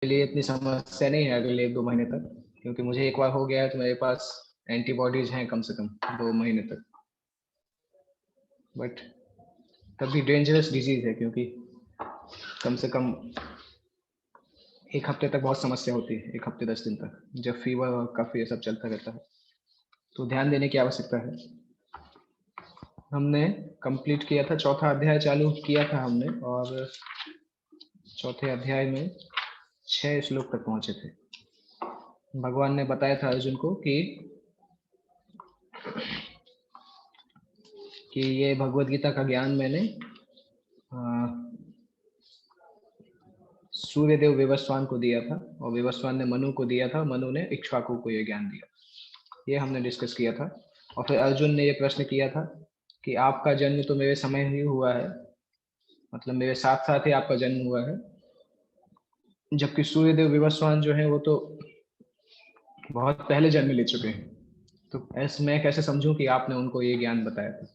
लिए इतनी समस्या नहीं है अगले 1-2 महीने तक, क्योंकि मुझे एक बार हो गया है तो मेरे पास एंटीबॉडीज हैं कम से कम 2 महीने तक। बट तब भी डेंजरस डिजीज है, क्योंकि कम से कम 1 हफ्ते तक बहुत समस्या होती है, 1 हफ्ते 10 दिन तक, जब फीवर और कफ ये सब चलता रहता है, तो ध्यान देने की आवश्यकता है। हमने कंप्लीट किया था, चौथा अध्याय चालू किया था हमने, और चौथे अध्याय में 6 श्लोक तक पहुंचे थे। भगवान ने बताया था अर्जुन को कि ये भगवत गीता का ज्ञान मैंने सूर्यदेव विवस्वान को दिया था, और विवस्वान ने मनु को दिया था, मनु ने इक्ष्वाकु को ये ज्ञान दिया। ये हमने डिस्कस किया था। और फिर अर्जुन ने ये प्रश्न किया था कि आपका जन्म तो मेरे समय ही हुआ है, मतलब मेरे साथ साथ ही आपका जन्म हुआ है, जबकि सूर्यदेव विवस्वान जो है वो तो बहुत पहले जन्म ले चुके हैं, तो ऐसे मैं कैसे समझूं कि आपने उनको ये ज्ञान बताया था।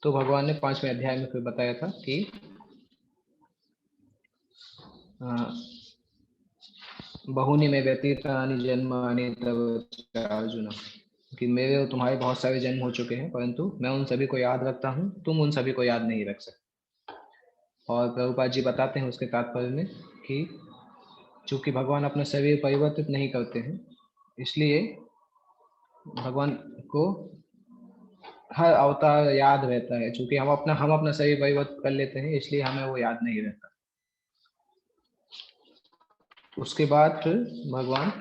तो भगवान ने 5वें अध्याय में फिर बताया था कि बहुनी में व्यतीतानि जन्मानि तव अर्जुन, कि मेरे और तुम्हारे बहुत सारे जन्म हो चुके हैं, परंतु मैं उन सभी को याद रखता हूँ, तुम उन सभी को याद नहीं रख सकते। और प्रभुपाद जी बताते हैं उसके तात्पर्य में कि चूंकि भगवान अपना शरीर परिवर्तित नहीं करते हैं, इसलिए भगवान को हर अवतार याद रहता है। चूंकि हम अपना शरीर परिवर्तित कर लेते हैं, इसलिए हमें वो याद नहीं रहता। उसके बाद फिर भगवान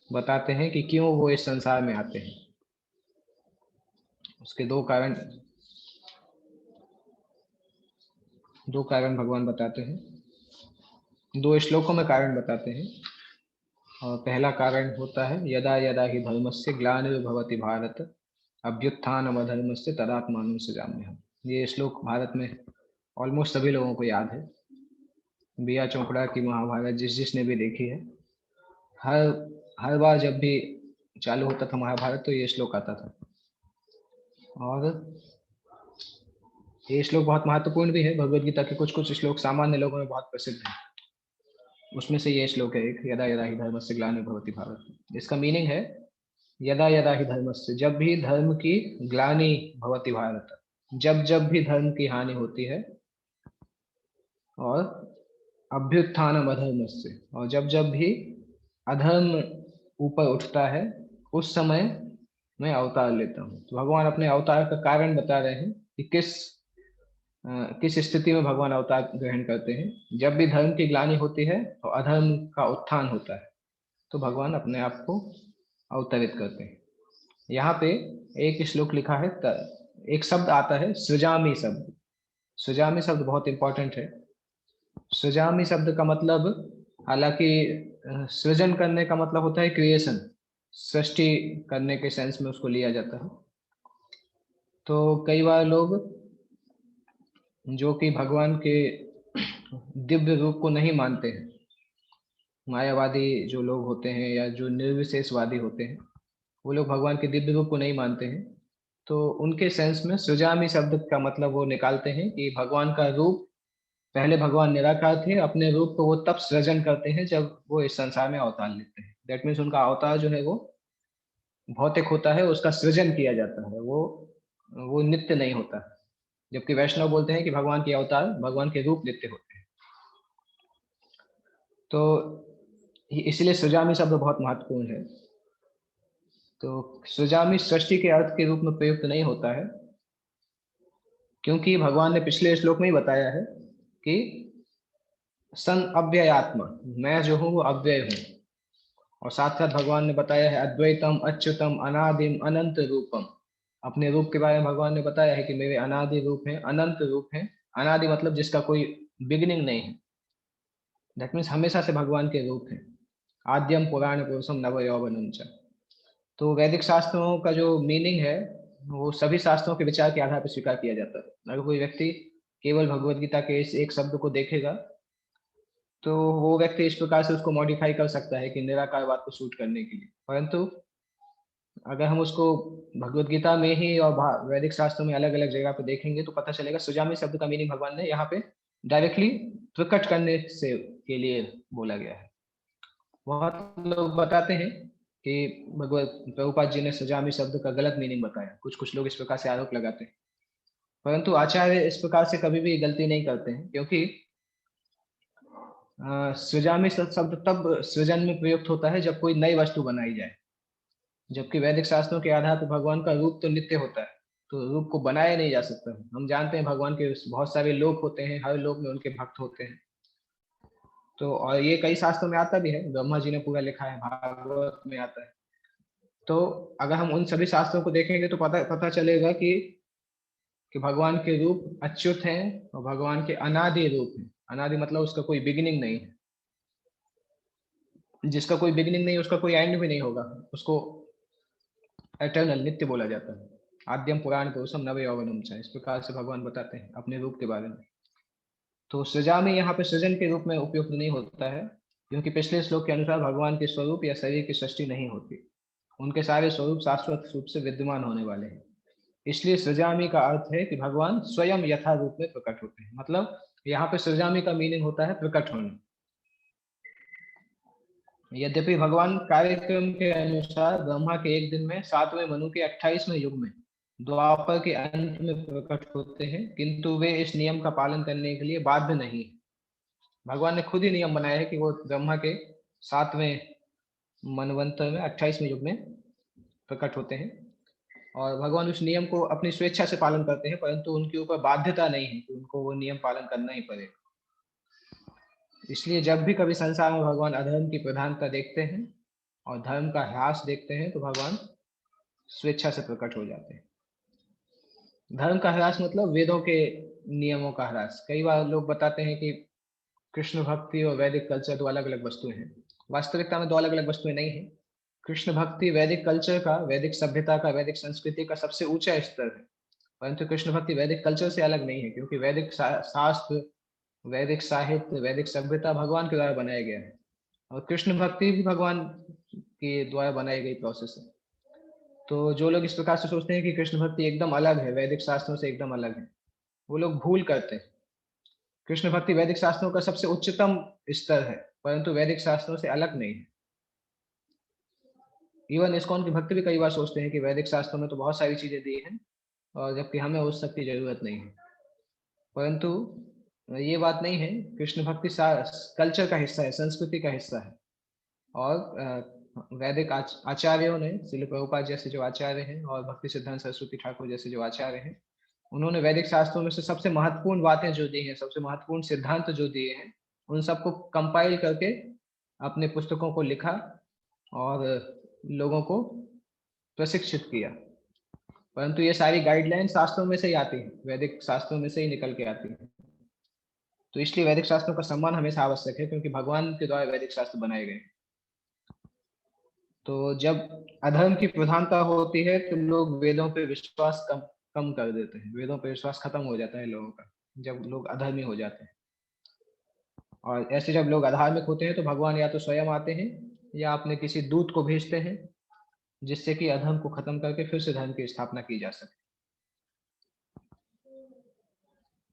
बताते हैं कि क्यों वो इस संसार में आते हैं। उसके दो कारण भगवान बताते हैं, 2 श्लोकों में कारण बताते हैं। और पहला कारण होता है यदा यदा ही धर्मस्य ग्लानिर्भवति भारत अभ्युत्थानम अधर्मस्य तदात्मानं सृजाम्यहम्। ये श्लोक भारत में ऑलमोस्ट सभी लोगों को याद है। बिया चोपड़ा की महाभारत जिसने भी देखी है, हर बार जब भी चालू होता था महाभारत तो ये श्लोक आता था। और ये श्लोक बहुत महत्वपूर्ण भी है। भगवत गीता के कुछ श्लोक सामान्य लोगों में बहुत प्रसिद्ध है, उसमें से ये श्लोक है एक, यदा यदा ही धर्मस्य ग्लानिर्भवति भारत। इसका मीनिंग है यदा यदा ही धर्मस्य, जब भी धर्म की ग्लानि भवति भारत, जब जब भी धर्म की हानि होती है, और अभ्युत्थानम अधर्मस्य, और जब जब भी अधर्म ऊपर उठता है, उस समय मैं अवतार लेता हूँ। तो भगवान अपने अवतार का कारण बता रहे हैं कि किस स्थिति में भगवान अवतार ग्रहण करते हैं। जब भी धर्म की ग्लानि होती है तो अधर्म का उत्थान होता है, तो भगवान अपने आप को अवतरित करते हैं। यहाँ पे एक श्लोक लिखा है, एक शब्द आता है सृजामि शब्द। सृजामि शब्द बहुत इंपॉर्टेंट है। सृजामि शब्द का मतलब, हालांकि सृजन करने का मतलब होता है क्रिएशन, सृष्टि करने के सेंस में उसको लिया जाता है। तो कई बार लोग जो कि भगवान के दिव्य रूप को नहीं मानते हैं, मायावादी जो लोग होते हैं या जो निर्विशेषवादी होते हैं, वो लोग भगवान के दिव्य रूप को नहीं मानते हैं। तो उनके सेंस में सृजामि शब्द का मतलब वो निकालते हैं कि भगवान का रूप, पहले भगवान निराकार थे, अपने रूप को वो तब सृजन करते हैं जब वो इस संसार में अवतार लेते हैं। दैट मीन्स उनका अवतार जो है वो भौतिक होता है, उसका सृजन किया जाता है, वो नित्य नहीं होता। जबकि वैष्णव बोलते हैं कि भगवान के अवतार, भगवान के रूप नित्य होते हैं। तो इसलिए सृजामि शब्द बहुत महत्वपूर्ण है। तो सृजामि सृष्टि के अर्थ के रूप में प्रयुक्त नहीं होता है, क्योंकि भगवान ने पिछले श्लोक में ही बताया है कि सन अव्ययात्मा, मैं जो हूँ वो अव्यय हूँ। और साथ साथ भगवान ने बताया है अद्वैतम अच्युतम अनादिम अनंत रूपम। अपने रूप के बारे में भगवान ने बताया है कि मेरे अनादि रूप है, अनंत रूप है। अनादि मतलब जिसका कोई बिगिनिंग नहीं है, दैट मीन्स हमेशा से भगवान के रूप है। आद्यम पुराण पुरुषम नव यौवनम च। तो वैदिक शास्त्रों का जो मीनिंग है वो सभी शास्त्रों के विचार के आधार पर स्वीकार किया जाता है। अगर कोई व्यक्ति केवल भगवत गीता के इस एक शब्द को देखेगा तो वो व्यक्ति इस प्रकार से उसको मॉडिफाई कर सकता है कि निराकारवाद को सूट करने के लिए। परंतु अगर हम उसको भगवत गीता में ही और वैदिक शास्त्रों में अलग अलग जगह पे देखेंगे तो पता चलेगा सुजामी शब्द का मीनिंग भगवान ने यहाँ पे डायरेक्टली प्रकट करने से के लिए बोला गया है। बहुत लोग बताते हैं कि भगवत प्रभुपाद जी ने सजामी शब्द का गलत मीनिंग बताया, कुछ कुछ लोग इस प्रकार से आरोप लगाते हैं, परंतु आचार्य इस प्रकार से कभी भी गलती नहीं करते हैं, क्योंकि सृजामी शब्द तब सृजन में प्रयुक्त होता है जब कोई नई वस्तु बनाई जाए, जबकि वैदिक शास्त्रों के आधार पर भगवान का रूप तो नित्य होता है, तो रूप को बनाया नहीं जा सकता है। हम जानते हैं भगवान के बहुत सारे लोक होते हैं, हर लोक में उनके भक्त होते हैं। तो और ये कई शास्त्रों में आता भी है, ब्रह्मा जी ने पूरा लिखा है, भागवत में आता है। तो अगर हम उन सभी शास्त्रों को देखेंगे तो पता पता चलेगा कि भगवान के रूप अच्युत हैं और भगवान के अनादि रूप हैं। अनादि मतलब उसका कोई बिगिनिंग नहीं है, जिसका कोई बिगिनिंग नहीं, उसका कोई एंड भी नहीं होगा, उसको एटर्नल नित्य बोला जाता है। आद्यम पुराण पुरुषम नव यौवनम च, इस प्रकार से भगवान बताते हैं अपने रूप के बारे में। तो सृजा में यहाँ पे सृजन के रूप में उपयुक्त नहीं होता है, क्योंकि पिछले श्लोक के अनुसार भगवान के स्वरूप या शरीर की सृष्टि नहीं होती, उनके सारे स्वरूप शाश्वत रूप से विद्यमान होने वाले हैं। इसलिए सृजामी का अर्थ है कि भगवान स्वयं यथा रूप में प्रकट होते हैं, मतलब यहाँ पे सृजामी का मीनिंग होता है प्रकट होना। यद्यपि भगवान कार्यक्रम के अनुसार ब्रह्मा के एक दिन में, 7वें मनु के 28वें युग में, द्वापर के अंत में प्रकट होते हैं, किंतु वे इस नियम का पालन करने के लिए बाध्य नहीं। भगवान ने खुद ही नियम बनाया है कि वो ब्रह्मा के 7वें मनवंतर में 28वें युग में प्रकट होते हैं, और भगवान उस नियम को अपनी स्वेच्छा से पालन करते हैं, परंतु उनके ऊपर बाध्यता नहीं है कि उनको वो नियम पालन करना ही पड़ेगा। इसलिए जब भी कभी संसार में भगवान अधर्म की प्रधानता देखते हैं और धर्म का ह्रास देखते हैं, तो भगवान स्वेच्छा से प्रकट हो जाते हैं। धर्म का ह्रास मतलब वेदों के नियमों का ह्रास। कई बार लोग बताते हैं कि कृष्ण भक्ति और वैदिक कल्चर दो अलग अलग वस्तुएं हैं। वास्तविकता में दो अलग अलग वस्तुएं नहीं है। कृष्ण भक्ति वैदिक कल्चर का, वैदिक सभ्यता का, वैदिक संस्कृति का सबसे ऊंचा स्तर है, परंतु कृष्ण भक्ति वैदिक कल्चर से अलग नहीं है, क्योंकि वैदिक शास्त्र, वैदिक साहित्य, वैदिक सभ्यता भगवान के द्वारा बनाया गया है, और कृष्ण भक्ति भी भगवान के द्वारा बनाई गई प्रोसेस है। तो जो लोग इस प्रकार से सोचते हैं कि कृष्ण भक्ति एकदम अलग है, वैदिक शास्त्रों से एकदम अलग है, वो लोग भूल करते हैं। कृष्ण भक्ति वैदिक शास्त्रों का सबसे उच्चतम स्तर है, परंतु वैदिक शास्त्रों से अलग नहीं है। इवन इस्कॉन की भक्त भी कई बार सोचते हैं कि वैदिक शास्त्रों में तो बहुत सारी चीजें दी हैं, और जबकि हमें उस सब की जरूरत नहीं है, परंतु ये बात नहीं है। कृष्ण भक्ति कल्चर का हिस्सा है, संस्कृति का हिस्सा है, और वैदिक आचार्यों ने, श्रील प्रभुपाद जैसे जो आचार्य हैं और भक्ति सिद्धांत सरस्वती ठाकुर जैसे जो आचार्य हैं, उन्होंने वैदिक शास्त्रों में से सबसे महत्वपूर्ण बातें जो दी हैं, सबसे महत्वपूर्ण सिद्धांत जो दिए हैं, उन सबको कंपाइल करके अपने पुस्तकों को लिखा और लोगों को प्रशिक्षित किया। परंतु ये सारी गाइडलाइन शास्त्रों में से ही आती है, वैदिक शास्त्रों में से ही निकल के आती है। तो इसलिए वैदिक शास्त्रों का सम्मान हमेशा आवश्यक है, क्योंकि भगवान के द्वारा वैदिक शास्त्र बनाए गए। तो जब अधर्म की प्रधानता होती है तो लोग वेदों पे विश्वास कम कम कर देते हैं, वेदों पे विश्वास खत्म हो जाता है लोगों का, जब लोग अधर्मी हो जाते हैं। और ऐसे जब लोग अधार्मिक होते हैं तो भगवान या तो स्वयं आते हैं या अपने किसी दूत को भेजते हैं, जिससे कि अधर्म को खत्म करके फिर से धर्म की स्थापना की जा सके।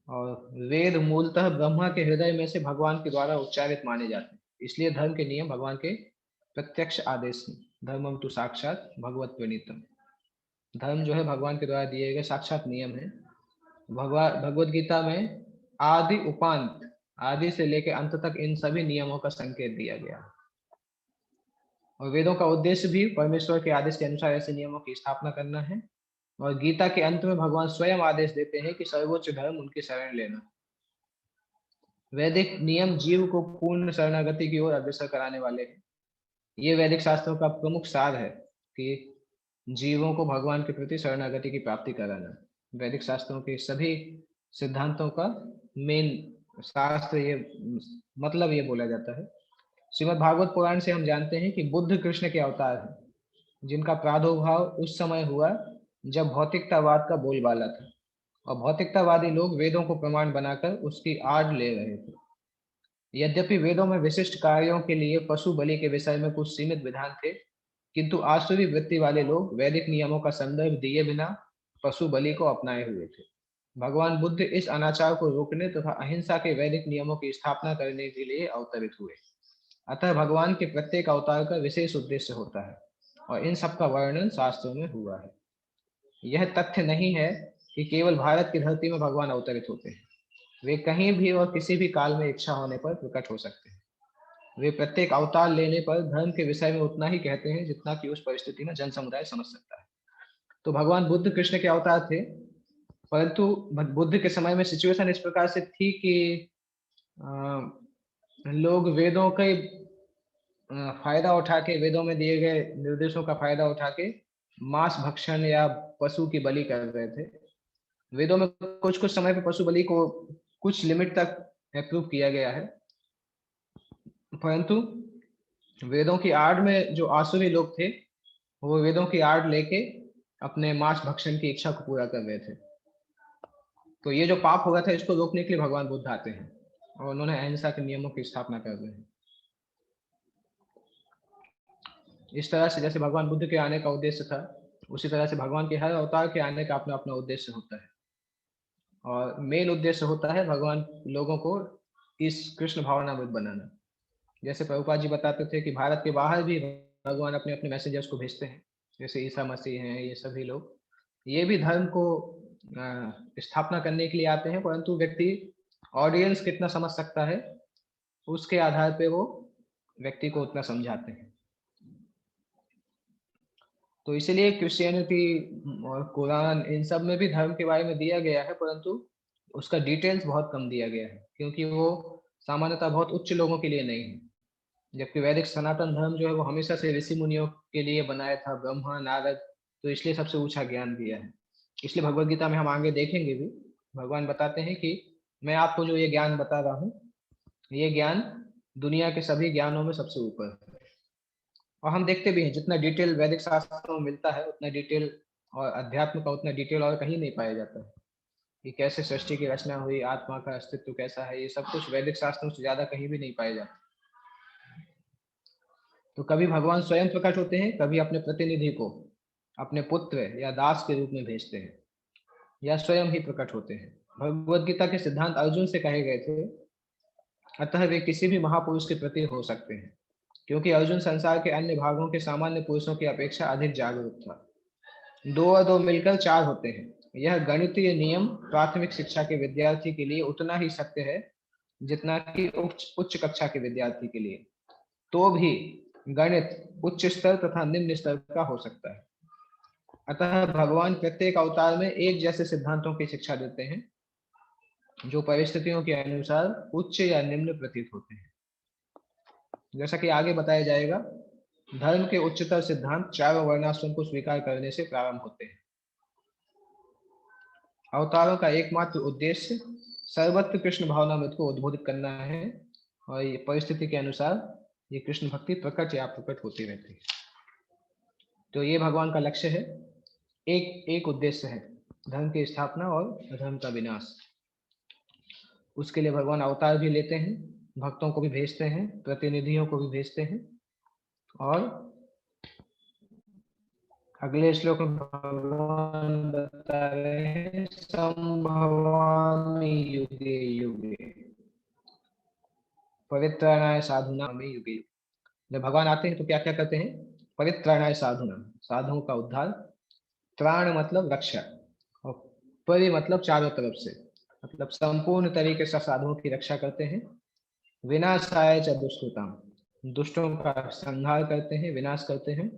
और वेद मूलतः ब्रह्मा के हृदय में से भगवान के द्वारा उच्चारित माने जाते हैं, इसलिए धर्म के नियम भगवान के प्रत्यक्ष आदेश हैं। धर्मम तो साक्षात भगवत प्रणीतम। धर्म जो है भगवान के द्वारा दिए गए साक्षात नियम है। भगवत गीता में आदि उपांत, आदि से लेकर अंत तक इन सभी नियमों का संकेत दिया गया। और वेदों का उद्देश्य भी परमेश्वर के आदेश के अनुसार ऐसे नियमों की स्थापना करना है। और गीता के अंत में भगवान स्वयं आदेश देते हैं कि सर्वोच्च धर्म उनकी शरण लेना। वैदिक नियम जीव को पूर्ण शरणागति की ओर अग्रसर कराने वाले हैं। ये वैदिक शास्त्रों का प्रमुख सार है कि जीवों को भगवान के प्रति शरणागति की प्राप्ति कराना। वैदिक शास्त्रों के सभी सिद्धांतों का मेन शास्त्र ये मतलब ये बोला जाता है। श्रीमद् भागवत पुराण से हम जानते हैं कि बुद्ध कृष्ण के अवतार हैं, जिनका प्रादुर्भाव उस समय हुआ जब भौतिकतावाद का बोलबाला था, और भौतिकतावादी लोग वेदों को प्रमाण बनाकर उसकी आड़ ले रहे थे। यद्यपि वेदों में विशिष्ट कार्यों के लिए पशु बलि के विषय में कुछ सीमित विधान थे, किंतु आसुरी वृत्ति वाले लोग वैदिक नियमों का संदर्भ दिए बिना पशु बलि को अपनाए हुए थे। भगवान बुद्ध इस अनाचार को रोकने तथा अहिंसा के वैदिक नियमों की स्थापना करने के लिए अवतरित हुए। अतः भगवान के प्रत्येक अवतार का विशेष उद्देश्य होता है और इन सब का वर्णन शास्त्रों में हुआ है। यह तथ्य नहीं है कि केवल भारत की धरती में भगवान अवतरित होते हैं। वे कहीं भी और किसी भी काल में इच्छा होने पर प्रकट हो सकते हैं। वे प्रत्येक अवतार लेने पर धर्म के विषय में उतना ही कहते हैं जितना कि उस परिस्थिति में जन समुदाय समझ सकता है। तो भगवान बुद्ध कृष्ण के अवतार थे, परंतु बुद्ध के समय में सिचुएशन इस प्रकार से थी कि लोग वेदों के फायदा उठा के, वेदों में दिए गए निर्देशों का फायदा उठा के मांस भक्षण या पशु की बलि कर रहे थे। वेदों में कुछ कुछ समय पे पशु बलि को कुछ लिमिट तक अप्रूव किया गया है, परंतु वेदों की आड़ में जो आसुरी लोग थे वो वेदों की आड़ लेके अपने मांस भक्षण की इच्छा को पूरा कर रहे थे। तो ये जो पाप हो रहा था इसको रोकने के लिए भगवान बुद्ध आते हैं और उन्होंने अहिंसा के नियमों की स्थापना कर रहे हैं। इस तरह से जैसे भगवान बुद्ध के आने का उद्देश्य था, उसी तरह से भगवान के हर अवतार के आने का अपना अपना उद्देश्य होता है और मेन उद्देश्य होता है भगवान लोगों को इस कृष्ण भावनामृत बनाना। जैसे प्रभुपाद जी बताते थे कि भारत के बाहर भी भगवान अपने अपने मैसेजर्स को भेजते हैं, जैसे ईसा मसीह हैं, ये सभी लोग ये भी धर्म को स्थापना करने के लिए आते हैं, परंतु व्यक्ति ऑडियंस कितना समझ सकता है उसके आधार पे वो व्यक्ति को उतना समझाते हैं। तो इसीलिए क्रिश्चियनिटी और कुरान इन सब में भी धर्म के बारे में दिया गया है, परंतु उसका डिटेल्स बहुत कम दिया गया है क्योंकि वो सामान्यतः बहुत उच्च लोगों के लिए नहीं है। जबकि वैदिक सनातन धर्म जो है वो हमेशा से ऋषि मुनियों के लिए बनाया था, ब्रह्मा नारद, तो इसलिए सबसे ऊंचा ज्ञान दिया है। इसलिए भगवत गीता में हम आगे देखेंगे भी भगवान बताते हैं कि मैं आपको जो ये ज्ञान बता रहा हूँ ये ज्ञान दुनिया के सभी ज्ञानों में सबसे ऊपर है। और हम देखते भी हैं जितना डिटेल वैदिक शास्त्रों में मिलता है उतना डिटेल और अध्यात्म का उतना डिटेल और कहीं नहीं पाया जाता है कि कैसे सृष्टि की रचना हुई, आत्मा का अस्तित्व कैसा है, ये सब कुछ वैदिक शास्त्रों से ज्यादा कहीं भी नहीं पाया जाता। तो कभी भगवान स्वयं प्रकट होते हैं, कभी अपने प्रतिनिधि को अपने पुत्र या दास के रूप में भेजते हैं या स्वयं ही प्रकट होते हैं। भगवद गीता के सिद्धांत अर्जुन से कहे गए थे, अतः वे किसी भी महापुरुष के प्रति हो सकते हैं क्योंकि अर्जुन संसार के अन्य भागों के सामान्य पुरुषों की अपेक्षा अधिक जागरूक था। 2 और 2 मिलकर 4 होते हैं, यह गणितीय नियम प्राथमिक शिक्षा के विद्यार्थी के लिए उतना ही सत्य है जितना कि उच्च कक्षा के विद्यार्थी के लिए। तो भी गणित उच्च स्तर तथा निम्न स्तर का हो सकता है। अतः भगवान प्रत्येक अवतार में एक जैसे सिद्धांतों की शिक्षा देते हैं जो परिस्थितियों के अनुसार उच्च या निम्न प्रतीत होते हैं। जैसा कि आगे बताया जाएगा, धर्म के उच्चतर सिद्धांत चारों वर्णाश्रम को स्वीकार करने से प्रारंभ होते हैं। अवतारों का एकमात्र उद्देश्य सर्वत्र कृष्ण भावनामृत को उद्बोधित करना है और ये परिस्थिति के अनुसार ये कृष्ण भक्ति प्रकट या प्रकट होती रहती है। तो ये भगवान का लक्ष्य है, एक उद्देश्य है, धर्म की स्थापना और अधर्म का विनाश। उसके लिए भगवान अवतार भी लेते हैं, भक्तों को भी भेजते हैं, प्रतिनिधियों को भी भेजते हैं। और अगले श्लोक में भगवान बता रहे हैं संभवामि युगे युगे पवित्राणाय साधुनामि युगे। जब भगवान आते हैं तो क्या क्या करते हैं? पवित्राणाय साधुनाम, साधुओं का उद्धार, त्राण मतलब रक्षा और परि मतलब चारों तरफ से, मतलब संपूर्ण तरीके से साधुओं की रक्षा करते हैं। विनाशाय च दुष्कृताम, दुष्टों का संहार करते हैं, विनाश करते हैं।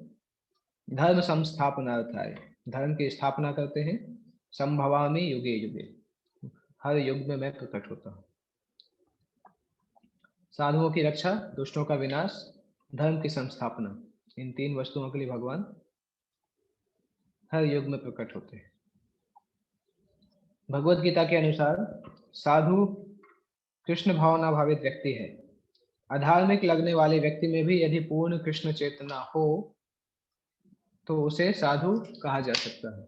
धर्म संस्थापनार्थाय, धर्म की स्थापना करते हैं। संभवामि युगे युगे, हर युग में मैं प्रकट होता हूँ। साधुओं की रक्षा, दुष्टों का विनाश, धर्म की संस्थापना, इन 3 वस्तुओं के लिए भगवान हर युग में प्रकट होते हैं। भगवत गीता के अनुसार साधु कृष्ण भावना भावित व्यक्ति है। अधार्मिक लगने वाले व्यक्ति में भी यदि पूर्ण कृष्ण चेतना हो तो उसे साधु कहा जा सकता है।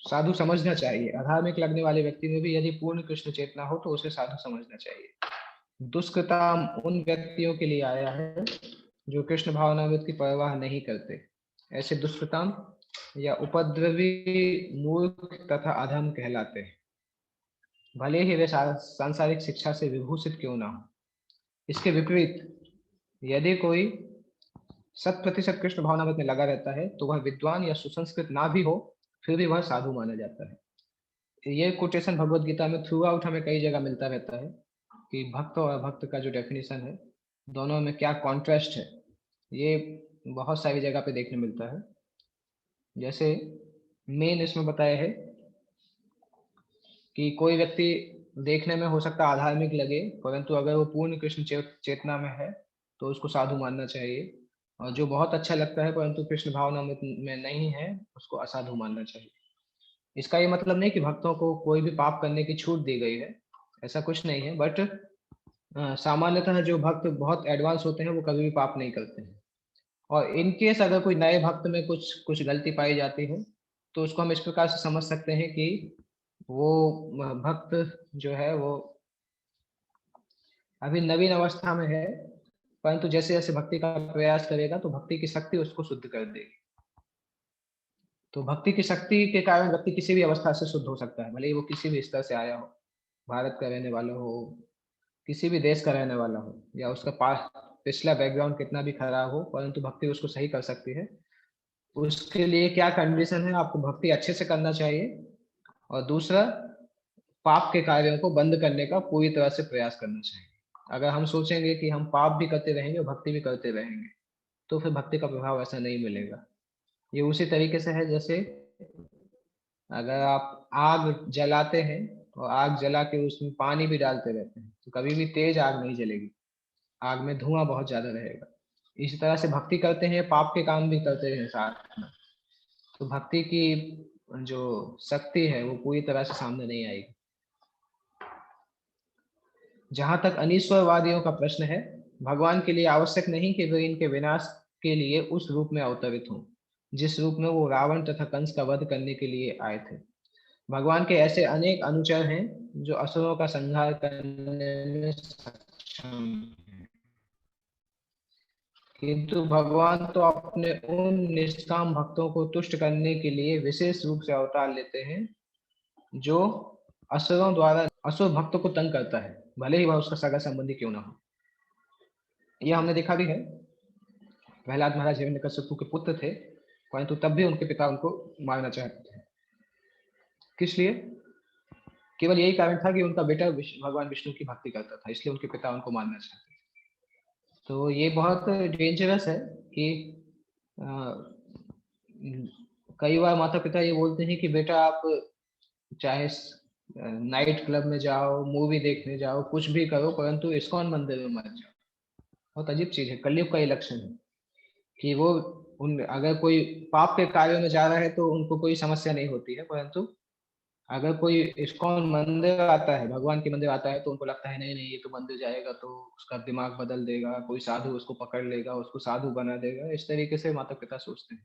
साधु समझना चाहिए, अधार्मिक लगने वाले व्यक्ति में भी यदि पूर्ण कृष्ण चेतना हो तो उसे साधु समझना चाहिए। दुष्कृताम उन व्यक्तियों के लिए आया है जो कृष्ण भावनामृत की परवाह नहीं करते। ऐसे दुष्कृताम या उपद्रवी, मूर्ख तथा अधम कहलाते हैं, भले ही वे सांसारिक शिक्षा से विभूषित क्यों ना हो। इसके विपरीत यदि कोई 100% कृष्ण भावनामृत में लगा रहता है तो वह विद्वान या सुसंस्कृत ना भी हो, फिर भी वह साधु माना जाता है। ये कोटेशन भगवत गीता में थ्रू आउट हमें कई जगह मिलता रहता है कि भक्त और अभक्त का जो डेफिनेशन है, दोनों में क्या कॉन्ट्रास्ट है, ये बहुत सारी जगह पे देखने मिलता है। जैसे मेन इसमें बताया है कि कोई व्यक्ति देखने में हो सकता है अधार्मिक लगे, परंतु अगर वो पूर्ण कृष्ण चेतना में है तो उसको साधु मानना चाहिए, और जो बहुत अच्छा लगता है परंतु कृष्ण भावना में नहीं है, उसको असाधु मानना चाहिए। इसका ये मतलब नहीं कि भक्तों को कोई भी पाप करने की छूट दी गई है, ऐसा कुछ नहीं है, बट सामान्यतः जो भक्त बहुत एडवांस होते हैं वो कभी भी पाप नहीं करते हैं। और इन केस अगर कोई नए भक्त में कुछ कुछ गलती पाई जाती है तो उसको हम इस प्रकार से समझ सकते हैं कि वो भक्त जो है वो अभी नवीन अवस्था में है, परंतु जैसे जैसे भक्ति का प्रयास करेगा तो भक्ति की शक्ति उसको शुद्ध कर देगी। तो भक्ति की शक्ति के कारण व्यक्ति किसी भी अवस्था से शुद्ध हो सकता है, भले ही वो किसी भी स्तर से आया हो, भारत का रहने वाला हो, किसी भी देश का रहने वाला हो, या उसका पिछला बैकग्राउंड कितना भी खराब हो, परंतु भक्ति उसको सही कर सकती है। उसके लिए क्या कंडीशन है, आपको भक्ति अच्छे से करना चाहिए, और दूसरा पाप के कार्यों को बंद करने का पूरी तरह से प्रयास करना चाहिए। अगर हम सोचेंगे कि हम पाप भी करते रहेंगे और भक्ति भी करते रहेंगे तो फिर भक्ति का प्रभाव ऐसा नहीं मिलेगा। ये उसी तरीके से है जैसे अगर आप आग जलाते हैं और आग जला के उसमें पानी भी डालते रहते हैं तो कभी भी तेज आग नहीं जलेगी, आग में धुआं बहुत ज्यादा रहेगा। इसी तरह से भक्ति करते हैं, पाप के काम भी करते हैं साथ में, तो भक्ति की जो शक्ति है वो पूरी तरह से सामने नहीं आएगी। जहां तक अनीश्वरवादियों का प्रश्न है, भगवान के लिए आवश्यक नहीं कि वे इनके विनाश के लिए उस रूप में अवतरित हों जिस रूप में वो रावण तथा कंस का वध करने के लिए आए थे। भगवान के ऐसे अनेक अनुचर हैं जो असुरों का संहार करने में सक्षम हैं, किंतु भगवान तो अपने उन निष्काम भक्तों को तुष्ट करने के लिए विशेष रूप से अवतार लेते हैं जो असुरों द्वारा असुर भक्तों को तंग करता है, भले ही वह उसका सगा संबंधी क्यों ना हो। यह हमने देखा भी है, प्रहलाद महाराज हिरण्यकश्यप के पुत्र थे, परंतु तब भी उनके पिता उनको मारना चाहते थे। किस लिए? केवल यही कारण था कि उनका बेटा भगवान विष्णु की भक्ति करता था, इसलिए उनके पिता उनको मारना चाहते थे। तो ये बहुत डेंजरस है कि कई बार माता पिता ये बोलते हैं कि बेटा आप चाहे नाइट क्लब में जाओ, मूवी देखने जाओ, कुछ भी करो, परंतु इस्कॉन मंदिर में मत जाओ। बहुत अजीब चीज है, कलयुग का इलेक्शन है कि वो अगर कोई पाप के कार्यों में जा रहा है तो उनको कोई समस्या नहीं होती है, परंतु अगर कोई इस्कॉन मंदिर आता है, भगवान के मंदिर आता है, तो उनको लगता है नहीं नहीं ये तो मंदिर जाएगा तो उसका दिमाग बदल देगा, कोई साधु उसको पकड़ लेगा, उसको साधु बना देगा। इस तरीके से माता पिता सोचते हैं।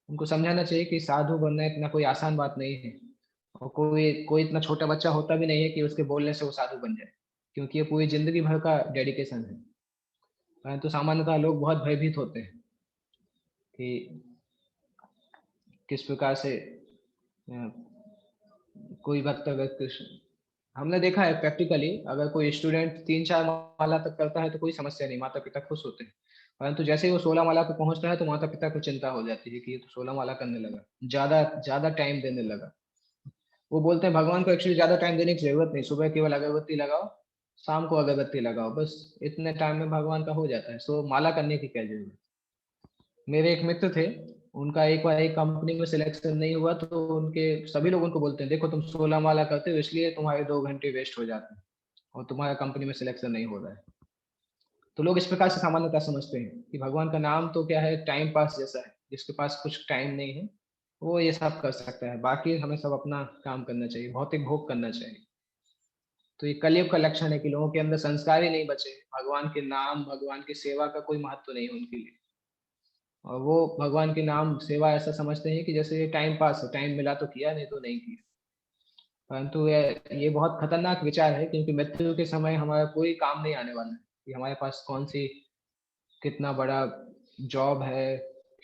उनको समझाना चाहिए कि साधु बनना इतना कोई आसान बात नहीं है, और कोई कोई इतना छोटा बच्चा होता भी नहीं है कि उसके बोलने से वो साधु बन जाए, क्योंकि ये पूरी जिंदगी भर का डेडिकेशन है। परंतु सामान्यतः लोग बहुत भयभीत होते हैं कि किस प्रकार से कोई भक्त अगर कृष्ण, हमने देखा है प्रैक्टिकली, अगर कोई स्टूडेंट 3-4 माला तक करता है तो कोई समस्या नहीं, माता पिता खुश होते हैं, परंतु जैसे ही वो 16 माला पे पहुंचता है तो माता पिता को चिंता हो जाती है कि ये तो 16 माला करने लगा, ज्यादा ज्यादा टाइम देने लगा। वो बोलते हैं भगवान को एक्चुअली ज्यादा टाइम देने की जरूरत नहीं, सुबह केवल अगरबत्ती लगाओ, शाम को अगरबत्ती लगाओ, बस इतने टाइम में भगवान का हो जाता है, सो माला करने की क्या जरूरत। मेरे एक मित्र थे, उनका एक बार एक कंपनी में सिलेक्शन नहीं हुआ तो उनके सभी लोग उनको बोलते हैं देखो तुम 16 माला करते हो इसलिए तुम्हारे 2 घंटे वेस्ट हो जाते हैं और तुम्हारा कंपनी में सिलेक्शन नहीं हो रहा है। तो लोग इस प्रकार से सामान्यतः समझते हैं कि भगवान का नाम तो क्या है, टाइम पास जैसा है, जिसके पास कुछ टाइम नहीं है वो ये सब कर सकता है, बाकी हमें सब अपना काम करना चाहिए, भौतिक भोग करना चाहिए। तो ये कलयुग का लक्षण है कि लोगों के अंदर संस्कार ही नहीं बचे, भगवान के नाम भगवान की सेवा का कोई महत्व नहीं है उनके लिए, और वो भगवान के नाम सेवा ऐसा समझते हैं कि जैसे ये टाइम पास है, टाइम मिला तो किया नहीं तो नहीं किया। परंतु ये बहुत खतरनाक विचार है, क्योंकि मृत्यु के समय हमारा कोई काम नहीं आने वाला है कि हमारे पास कौन सी कितना बड़ा जॉब है,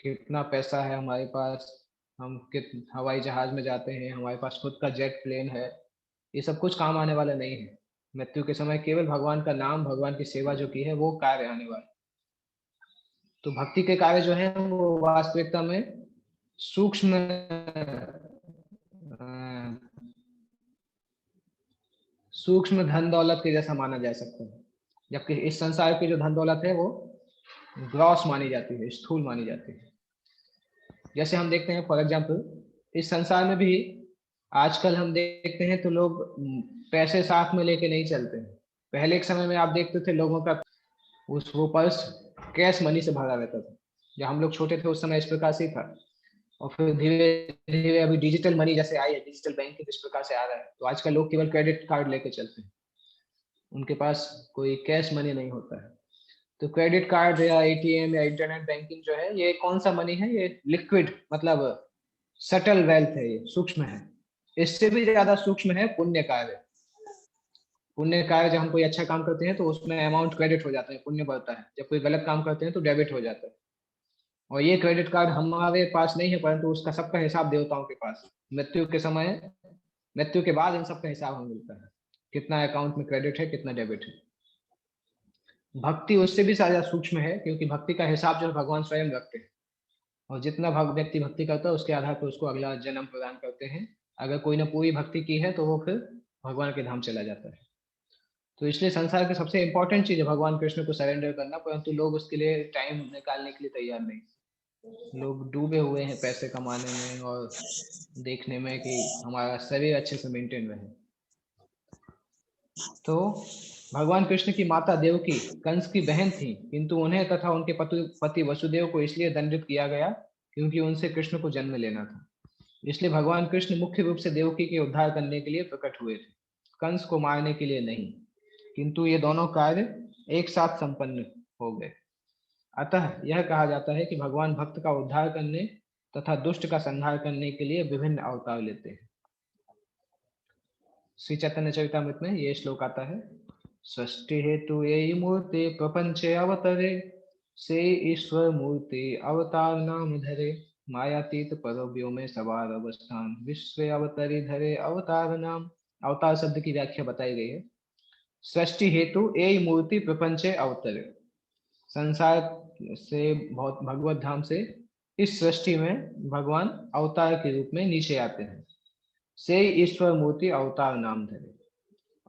कितना पैसा है हमारे पास, हम कित हवाई जहाज में जाते हैं, हमारे पास खुद का जेट प्लेन है, ये सब कुछ काम आने वाला नहीं है। मृत्यु के समय केवल भगवान का नाम, भगवान की सेवा जो की है वो कार्य आने वाला है। तो भक्ति के कार्य जो है वो वास्तविकता में सूक्ष्म सूक्ष्म धन दौलत के जैसा माना जा सकता है, जबकि इस संसार की जो धन दौलत है वो ग्रॉस मानी जाती है, स्थूल मानी जाती है। जैसे हम देखते हैं फॉर एग्जाम्पल, इस संसार में भी आजकल हम देखते हैं तो लोग पैसे साथ में लेके नहीं चलते हैं। पहले एक समय में आप देखते थे लोगों का वो पर्स कैश मनी से भरा रहता था। जब हम लोग छोटे थे उस समय इस प्रकार से ही था, और फिर धीरे धीरे अभी डिजिटल मनी जैसे आई है, डिजिटल बैंकिंग इस प्रकार से आ रहा है, तो आजकल लोग केवल क्रेडिट कार्ड लेके चलते हैं, उनके पास कोई कैश मनी नहीं होता है। तो क्रेडिट कार्ड या एटीएम या इंटरनेट बैंकिंग जो है ये कौन सा मनी है, ये लिक्विड मतलब सटल वेल्थ है, ये सूक्ष्म है। इससे भी ज्यादा सूक्ष्म है पुण्य कार्य। पुण्य कार्य जब हम कोई अच्छा काम करते हैं तो उसमें अमाउंट क्रेडिट हो जाता है, पुण्य बढ़ता है। जब कोई गलत काम करते हैं तो डेबिट हो जाता है। और ये क्रेडिट कार्ड हमारे पास नहीं है, परंतु उसका सबका हिसाब देवताओं के पास मृत्यु के समय, मृत्यु के बाद इन सबका हिसाब हमें मिलता है, कितना अकाउंट में क्रेडिट है, कितना डेबिट है। भक्ति उससे भी ज्यादा सूक्ष्म है, क्योंकि भक्ति का हिसाब जो भगवान स्वयं रखते हैं, और जितना व्यक्ति भक्ति करता है उसके आधार पर उसको अगला जन्म प्रदान करते हैं। अगर कोई ने पूरी भक्ति की है तो वो फिर भगवान के धाम चला जाता है। तो इसलिए संसार की सबसे इंपॉर्टेंट चीज है भगवान कृष्ण को सरेंडर करना, परंतु लोग उसके लिए टाइम निकालने के लिए तैयार नहीं। लोग डूबे हुए हैं पैसे कमाने में और देखने में कि हमारा शरीर अच्छे से मेंटेन रहे। तो भगवान कृष्ण की माता देवकी कंस की बहन थी, किंतु उन्हें तथा उनके पति वसुदेव को इसलिए दंडित किया गया क्योंकि उनसे कृष्ण को जन्म लेना था। इसलिए भगवान कृष्ण मुख्य रूप से देवकी के उद्धार करने के लिए प्रकट हुए थे, कंस को मारने के लिए नहीं। किंतु ये दोनों कार्य एक साथ संपन्न हो गए। अतः यह कहा जाता है कि भगवान भक्त का उद्धार करने तथा दुष्ट का संहार करने के लिए विभिन्न अवतार लेते हैं। श्री चैतन्य चरितामृत में ये श्लोक आता है, सृष्टि हेतु ये मूर्ति प्रपंचे अवतरे, से ईश्वर मूर्ति अवतार नाम धरे, मायातीत परव्यो में सवार अवस्थान, विश्व अवतरी धरे अवतार नाम। अवतार शब्द की व्याख्या बताई गई है, सृष्टि हेतु ये मूर्ति प्रपंचे अवतरे, संसार से भगवत धाम से इस सृष्टि में भगवान अवतार के रूप में नीचे आते हैं। से ईश्वर मूर्ति अवतार नाम धरे,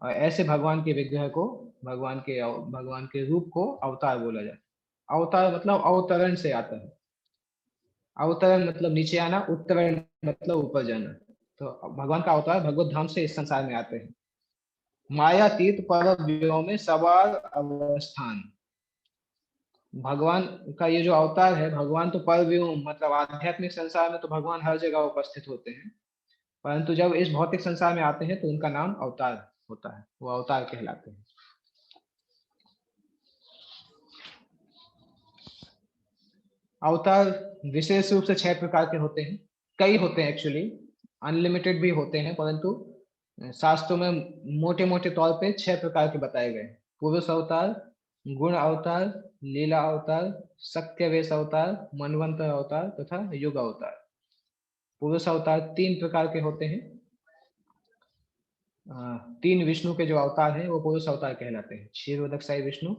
और ऐसे भगवान के विग्रह को, भगवान के रूप को अवतार बोला जाता है। अवतार मतलब अवतरण से आता है। अवतरण मतलब नीचे आना, उत्तरण मतलब ऊपर जाना। तो भगवान का अवतार भगवत धाम से इस संसार में आते हैं। मायातीत परव्योम में सवार अवस्थान, भगवान का ये जो अवतार है, भगवान तो परव्योम मतलब आध्यात्मिक संसार में तो भगवान हर जगह उपस्थित होते हैं, परंतु जब इस भौतिक संसार में आते हैं तो उनका नाम अवतार होता है, वो अवतार कहलाते हैं। अवतार विशेष रूप से 6 प्रकार के होते हैं, कई होते हैं एक्चुअली, अनलिमिटेड भी होते हैं, परंतु शास्त्रों में मोटे मोटे तौर पे 6 प्रकार के बताए गए। पुरुष अवतार, गुण अवतार, लीला अवतार, सत्यवेश अवतार, मनवंतर अवतार तथा युग अवतार। पुरुष अवतार 3 प्रकार के होते हैं। 3 विष्णु के जो अवतार हैं वो पुरुष अवतार कहलाते हैं। क्षीरोदकसाई विष्णु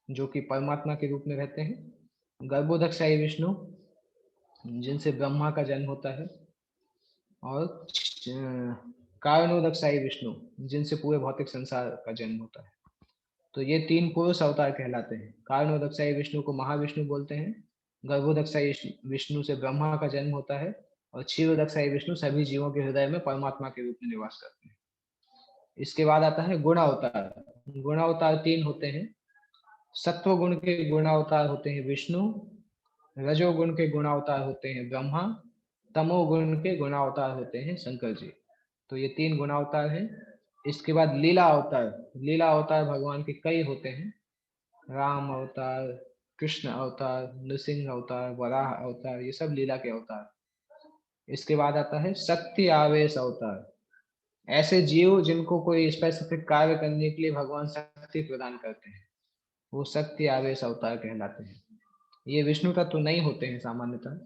जो कि परमात्मा के रूप में रहते हैं, गर्भोदकसाई विष्णु जिनसे ब्रह्मा का जन्म होता है, और कारणोदकसाई विष्णु जिनसे पूरे भौतिक संसार का जन्म होता है। तो ये 3 पुरुष अवतार कहलाते हैं। कारणोदकसाई विष्णु को महाविष्णु बोलते हैं, गर्भोदकसाई विष्णु से ब्रह्मा का जन्म होता है, और क्षीरोदकसाई विष्णु सभी जीवों के हृदय में परमात्मा के रूप में निवास करते हैं। इसके बाद आता है गुण अवतार। गुण अवतार 3 होते हैं। सत्व गुण के गुणावतार होते हैं विष्णु, रजोगुण के गुणावतार होते हैं ब्रह्मा, तमोगुण के गुणावतार होते हैं शंकर जी। तो ये 3 गुणावतार हैं। इसके बाद लीला अवतार। लीला अवतार भगवान के कई होते हैं, राम अवतार, कृष्ण अवतार, नृसिंह अवतार, वराह अवतार, ये सब लीला के अवतार। इसके बाद आता है शक्ति आवेश अवतार, ऐसे जीव जिनको कोई स्पेसिफिक कार्य करने के लिए भगवान शक्ति प्रदान करते हैं, वो शक्ति आवेश अवतार कहलाते हैं। ये विष्णु तत्व नहीं होते हैं सामान्यतः,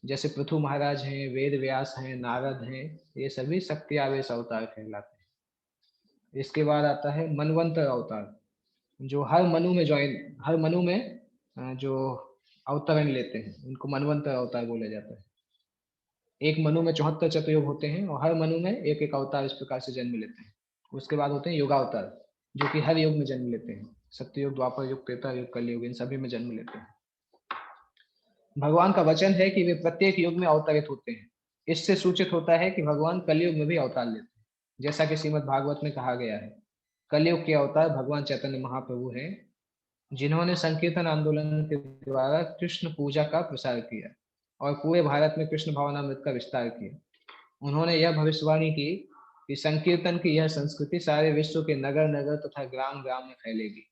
जैसे पृथु महाराज हैं, वेद व्यास हैं, नारद हैं, ये सभी शक्ति आवेश अवतार कहलाते हैं। इसके बाद आता है मनवंतर अवतार, जो हर मनु में जो अवतरण लेते हैं उनको मनवंतर अवतार बोला जाता है। एक मनु में 74 चतुर्युग होते हैं और हर मनु में एक एक अवतार इस प्रकार से जन्म लेते हैं। उसके बाद होते हैं युगावतार, जो कि हर युग में जन्म लेते हैं। सत्ययुग, द्वापर युग, त्रेता युग, कलयुग, इन सभी में जन्म लेते हैं। भगवान का वचन है कि वे प्रत्येक युग में अवतरित होते हैं। इससे सूचित होता है कि भगवान कलयुग में भी अवतार लेते हैं, जैसा कि श्रीमद् भागवत में कहा गया है। कलयुग के अवतार भगवान चैतन्य महाप्रभु हैं, जिन्होंने संकीर्तन आंदोलन के द्वारा कृष्ण पूजा का प्रसार किया और पूरे भारत में कृष्ण भावनामृत का विस्तार किया। उन्होंने यह भविष्यवाणी की कि संकीर्तन की यह संस्कृति सारे विश्व के नगर नगर तथा ग्राम ग्राम में फैलेगी।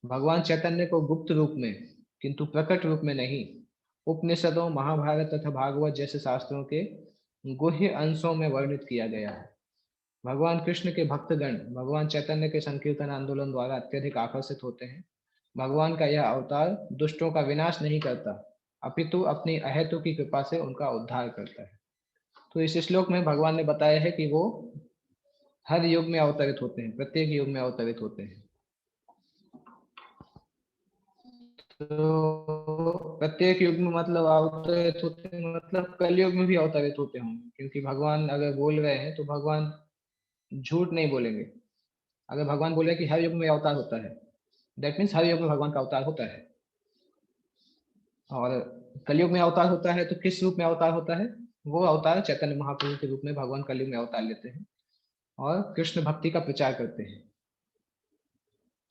भगवान चैतन्य को गुप्त रूप में, किंतु प्रकट रूप में नहीं, उपनिषदों, महाभारत तथा भागवत जैसे शास्त्रों के गुह्य अंशों में वर्णित किया गया है। भगवान कृष्ण के भक्तगण भगवान चैतन्य के संकीर्तन आंदोलन द्वारा अत्यधिक आकर्षित होते हैं। भगवान का यह अवतार दुष्टों का विनाश नहीं करता, अपितु अपनी अहेतु की कृपा से उनका उद्धार करता है। तो इस श्लोक में भगवान ने बताया है कि वो हर युग में अवतरित होते हैं, प्रत्येक युग में अवतरित होते हैं। तो प्रत्येक युग में मतलब अवतरित होते हैं, मतलब कलयुग में भी अवतरित होते होंगे, क्योंकि भगवान अगर बोल रहे हैं तो भगवान झूठ नहीं बोलेंगे। अगर भगवान बोले कि हर युग में अवतार होता है, दैट मीन्स हर युग में भगवान का अवतार होता है। और कलयुग में अवतार होता है तो किस रूप में अवतार होता है? वो अवतार चैतन्य महाप्रभु के रूप में भगवान कलयुग में अवतार लेते हैं और कृष्ण भक्ति का प्रचार करते हैं।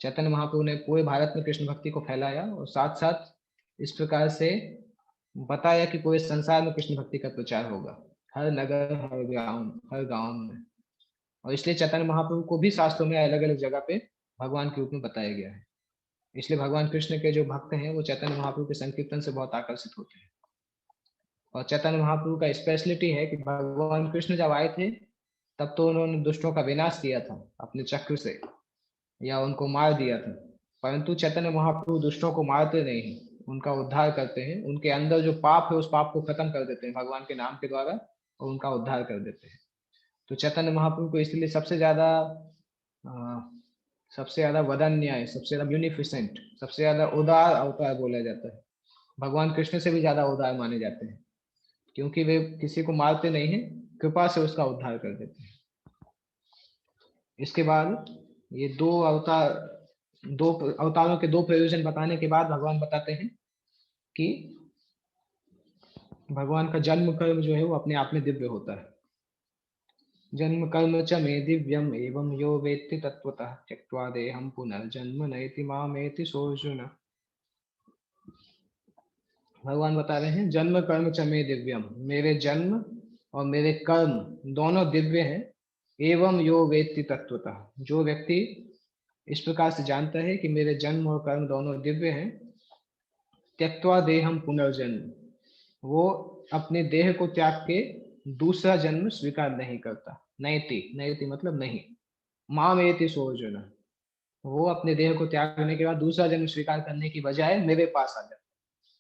चैतन्य महाप्रभु ने पूरे भारत में कृष्ण भक्ति को फैलाया और साथ साथ इस प्रकार से बताया कि पूरे संसार में कृष्ण भक्ति का प्रचार होगा, हर नगर, हर गांव में। और इसलिए चैतन्य महाप्रभु को भी शास्त्रों में अलग अलग जगह पे भगवान के रूप में बताया गया है। इसलिए भगवान कृष्ण के जो भक्त हैं वो चैतन्य महाप्रभु के संकीर्तन से बहुत आकर्षित होते हैं। और चैतन्य महाप्रभु का स्पेशलिटी है कि भगवान कृष्ण जब आए थे तब तो उन्होंने दुष्टों का विनाश किया था अपने चक्र से, या उनको मार दिया था, परंतु चैतन्य महाप्रभु दुष्टों को मारते नहीं, उनका उद्धार करते हैं। उनके अंदर जो पाप है उस पाप को खत्म कर देते हैं भगवान के नाम के द्वारा और उनका उद्धार कर देते हैं। तो चैतन्य महाप्रभु को इसलिए सबसे ज्यादा वदन्याय, सबसे ज्यादा ब्यूनिफिसेंट, सबसे ज्यादा उदार अवतार बोला जाता है। भगवान कृष्ण से भी ज्यादा उदार माने जाते हैं, क्योंकि वे किसी को मारते नहीं हैं, कृपा से उसका उद्धार कर देते हैं। इसके बाद ये दो अवतारों के दो प्रयोजन बताने के बाद भगवान बताते हैं कि भगवान का जन्म कर्म जो है वो अपने आप में दिव्य होता है। जन्म कर्म च मे दिव्यम एवं यो वेत्ति तत्वतः त्यक्त्वा देहं पुनर्जन्म नयति मामेति सोऽर्जुन। भगवान बता रहे हैं जन्म कर्म च मे दिव्यम, मेरे जन्म और मेरे कर्म दोनों दिव्य हैं। एवं यो वेत्ति तत्वतः, जो व्यक्ति इस प्रकार से जानता है कि मेरे जन्म और कर्म दोनों दिव्य हैं, त्यक्त्वा देहं पुनर्जन्म, वो अपने देह को त्याग के दूसरा जन्म स्वीकार नहीं करता। नयति, नयति मतलब नहीं, मामेति सोऽर्जुन, वो अपने देह को त्यागने के बाद दूसरा जन्म स्वीकार करने की बजाय मेरे पास आ जाता।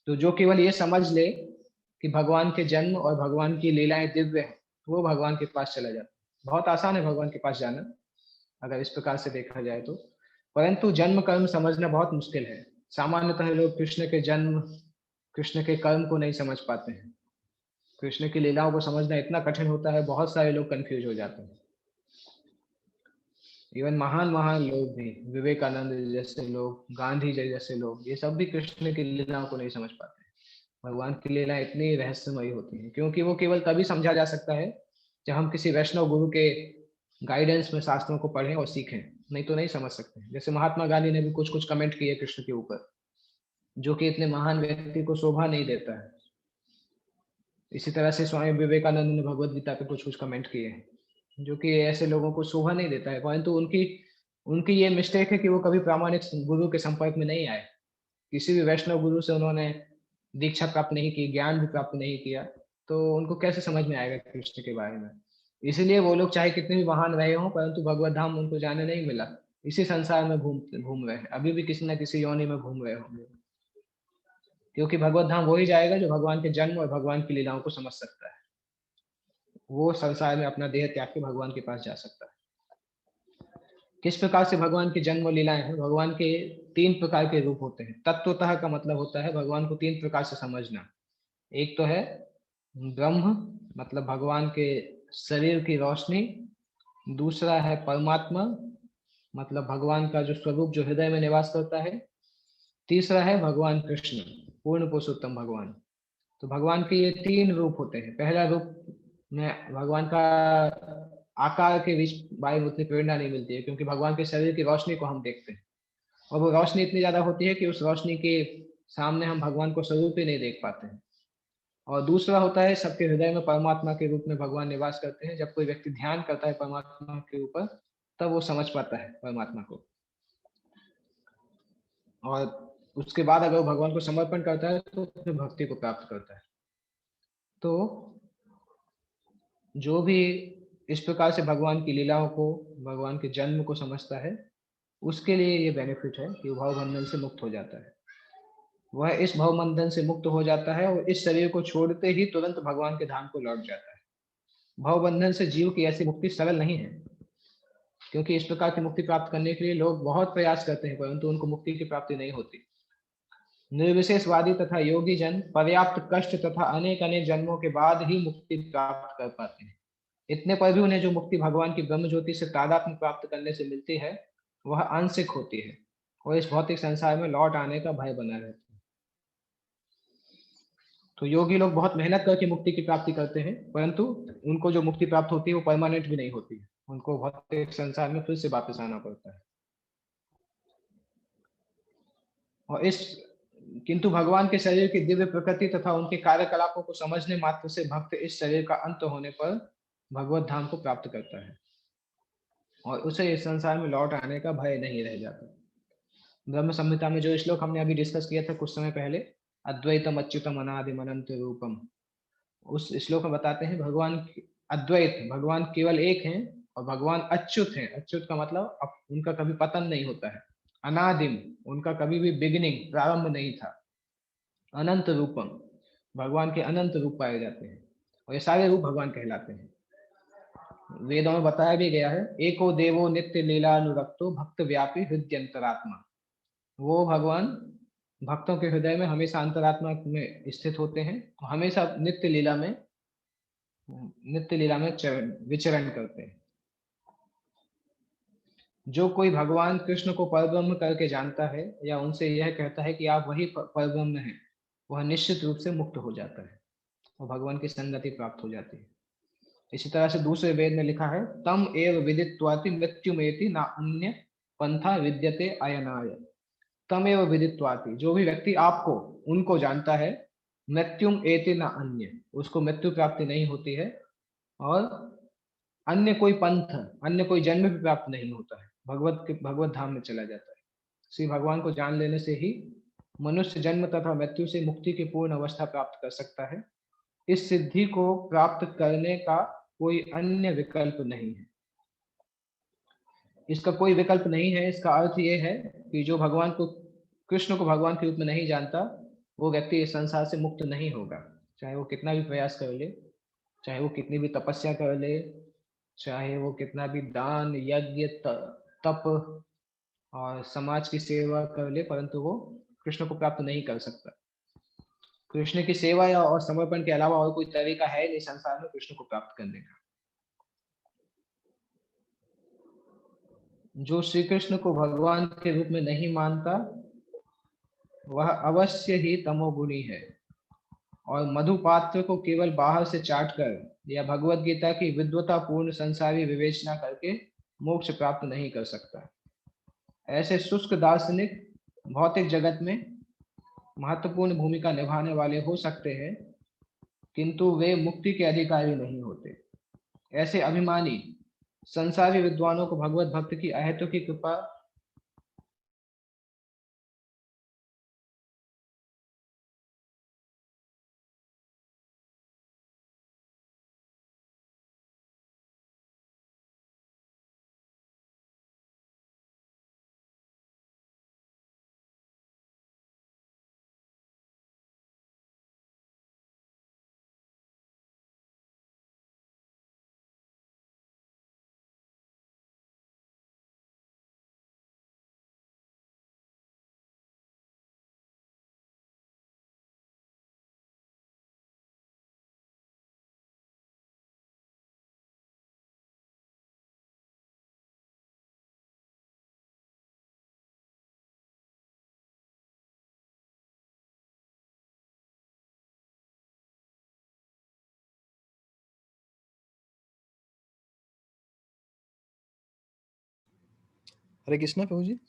तो जो केवल ये समझ ले कि भगवान के जन्म और भगवान की लीलाएं दिव्य है, वो भगवान के पास चला जाता। बहुत आसान है भगवान के पास जाना अगर इस प्रकार से देखा जाए तो, परंतु जन्म कर्म समझना बहुत मुश्किल है। सामान्यतः लोग कृष्ण के जन्म, कृष्ण के कर्म को नहीं समझ पाते हैं। कृष्ण की लीलाओं को समझना इतना कठिन होता है, बहुत सारे लोग कंफ्यूज हो जाते हैं। इवन महान महान लोग भी, विवेकानंद जैसे लोग, गांधी जी जैसे लोग, ये सब भी कृष्ण की लीलाओं को नहीं समझ पाते। भगवान की लीलाएं इतनी रहस्यमयी होती हैं, क्योंकि वो केवल तभी समझा जा सकता है जब हम किसी वैष्णव गुरु के गाइडेंस में शास्त्रों को पढ़ें और सीखें, नहीं तो नहीं समझ सकते। जैसे महात्मा गांधी ने भी कुछ कुछ कमेंट किए कृष्ण के ऊपर, जो कि इतने महान व्यक्ति को शोभा नहीं देता है। इसी तरह से स्वामी विवेकानंद ने भगवत गीता पे कुछ कुछ कमेंट किए हैं, जो कि ऐसे लोगों को शोभा नहीं देता है। परंतु उनकी उनकी ये मिस्टेक है कि वो कभी प्रामाणिक गुरु के संपर्क में नहीं आए, किसी भी वैष्णव गुरु से उन्होंने दीक्षा प्राप्त नहीं की, ज्ञान भी प्राप्त नहीं किया, तो उनको कैसे समझ में आएगा कृष्ण के बारे में। इसलिए वो लोग चाहे कितने भी महान रहे हों, परंतु भगवत धाम उनको जाने नहीं मिला। इसी संसार में घूम घूम रहे हैं, अभी भी किसी न किसी योनि में घूम रहे होंगे, क्योंकि भगवत धाम वो ही जाएगा जो भगवान के जन्म और भगवान की लीलाओं को समझ सकता है। वो संसार में अपना देह त्याग के भगवान के पास जा सकता है। किस प्रकार से भगवान की जन्म लीलाएं हैं? भगवान के 3 प्रकार के रूप होते हैं। तत्वतः का मतलब होता है भगवान को 3 प्रकार से समझना। एक तो है ब्रह्म, मतलब भगवान के शरीर की रोशनी। दूसरा है परमात्मा, मतलब भगवान का जो स्वरूप जो हृदय में निवास करता है। तीसरा है भगवान कृष्ण, पूर्ण पुरुषोत्तम भगवान। तो भगवान के ये 3 रूप होते हैं। पहला रूप में भगवान का आकार के बीच बारे में उतनी प्रेरणा नहीं मिलती है, क्योंकि भगवान के शरीर की रोशनी को हम देखते हैं और वो रोशनी इतनी ज्यादा होती है कि उस रोशनी के सामने हम भगवान को स्वरूप ही नहीं देख पाते हैं। और दूसरा होता है सबके हृदय में परमात्मा के रूप में भगवान निवास करते हैं। जब कोई व्यक्ति ध्यान करता है परमात्मा के ऊपर, तब वो समझ पाता है परमात्मा को, और उसके बाद अगर वो भगवान को समर्पण करता है तो फिर भक्ति को प्राप्त करता है। तो जो भी इस प्रकार से भगवान की लीलाओं को, भगवान के जन्म को समझता है, उसके लिए ये बेनिफिट है कि वो भवबंधन से मुक्त हो जाता है। वह इस भवबंधन से मुक्त हो जाता है और इस शरीर को छोड़ते ही तुरंत भगवान के धाम को लौट जाता है। भवबंधन से जीव की ऐसी मुक्ति सरल नहीं है, क्योंकि इस प्रकार की मुक्ति प्राप्त करने के लिए लोग बहुत प्रयास करते हैं, परंतु उनको मुक्ति की प्राप्ति नहीं होती। निर्विशेषवादी तथा योगी जन पर्याप्त कष्ट तथा अनेक अनेक जन्मों के बाद ही मुक्ति प्राप्त कर पाते हैं। इतने पर भी उन्हें जो मुक्ति भगवान की ब्रह्म ज्योति से तादात्म्य प्राप्त करने से मिलती है, वह आंशिक होती है और इस भौतिक संसार में लौट आने का भय बना रहता है। तो योगी लोग बहुत मेहनत करके मुक्ति की प्राप्ति करते हैं, परंतु उनको जो मुक्ति प्राप्त होती है वो परमानेंट भी नहीं होती है। उनको भौतिक संसार में फिर से वापस आना पड़ता है। और इस किंतु भगवान के शरीर की दिव्य प्रकृति तथा उनके कार्यकलापों को समझने मात्र से भक्त इस शरीर का अंत होने पर भगवत धाम को प्राप्त करता है और उसे इस संसार में लौट आने का भय नहीं रह जाता। ब्रह्म संहिता में जो श्लोक हमने अभी डिस्कस किया था कुछ समय पहले, अद्वैतम अच्युतम अनादिम अनंत रूपम, उस श्लोक में बताते हैं भगवान अद्वैत, भगवान केवल एक हैं और भगवान अच्युत हैं। अच्युत का मतलब उनका कभी पतन नहीं होता है। अनादिम, उनका कभी भी बिगिनिंग, प्रारंभ नहीं था। अनंत रूपम, भगवान के अनंत रूप पाए जाते हैं और ये सारे रूप भगवान कहलाते हैं। वेदों में बताया भी गया है, एको देवो नित्य लीलानुरक्तो भक्त व्यापी हृदय अंतरात्मा। वो भगवान भक्तों के हृदय में हमेशा अंतरात्मा में स्थित होते हैं, हमेशा नित्य लीला में विचरण करते हैं। जो कोई भगवान कृष्ण को परब्रह्म करके जानता है या उनसे यह कहता है कि आप वही परब्रह्म हैं, वह निश्चित रूप से मुक्त हो जाता है और भगवान की संगति प्राप्त हो जाती है। इसी तरह से दूसरे वेद में लिखा है, तम एव विदित्वाति मृत्युमेति ना अन्य पंथा विद्यते अयनाय। तम एव विदित्वाति, जो भी व्यक्ति आपको, उनको जानता है, मृत्युम एति ना अन्य, उसको मृत्यु प्राप्ति नहीं होती है और अन्य कोई पंथ, अन्य कोई जन्म भी प्राप्त नहीं होता है, भगवत धाम में चला जाता है। श्री भगवान को जान लेने से ही मनुष्य जन्म तथा मृत्यु से मुक्ति की पूर्ण अवस्था प्राप्त कर सकता है। इस सिद्धि को प्राप्त करने का कोई अन्य विकल्प नहीं है। इसका कोई विकल्प नहीं है। इसका अर्थ ये है कि जो भगवान को, कृष्ण को भगवान के रूप में नहीं जानता, वो व्यक्ति इस संसार से मुक्त नहीं होगा। चाहे वो कितना भी प्रयास कर ले, चाहे वो कितनी भी तपस्या कर ले, चाहे वो कितना भी दान यज्ञ तप और समाज की सेवा कर ले, परंतु वो कृष्ण को प्राप्त नहीं कर सकता। कृष्ण की सेवा या और समर्पण के अलावा और कोई तरीका है नहीं संसार में कृष्ण को प्राप्त करने का। जो श्री कृष्ण को भगवान के रूप में नहीं मानता, वह अवश्य ही तमोगुणी है और मधुपात्र को केवल बाहर से चाट कर या भगवत गीता की विद्वता पूर्ण संसारी विवेचना करके मोक्ष प्राप्त नहीं कर सकता। ऐसे शुष्क दार्शनिक भौतिक जगत में महत्वपूर्ण भूमिका निभाने वाले हो सकते हैं, किंतु वे मुक्ति के अधिकारी नहीं होते। ऐसे अभिमानी संसारी विद्वानों को भगवत भक्त की अहेतुकी कृपा हरे कृष्णा प्रभु जी।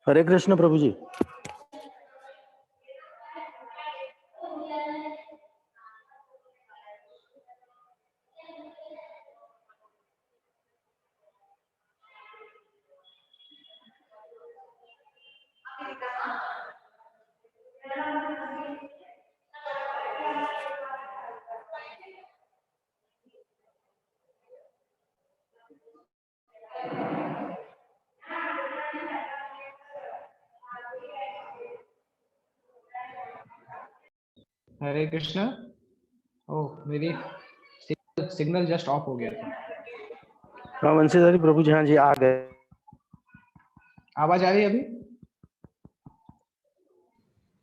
हरे कृष्ण प्रभु जी। हरे कृष्णा। ओह, मेरी सिग्नल जस्ट ऑफ हो गया था। हाँ वंशीधरी प्रभु जी, हाँ जी आ गए। आवाज आ रही है अभी?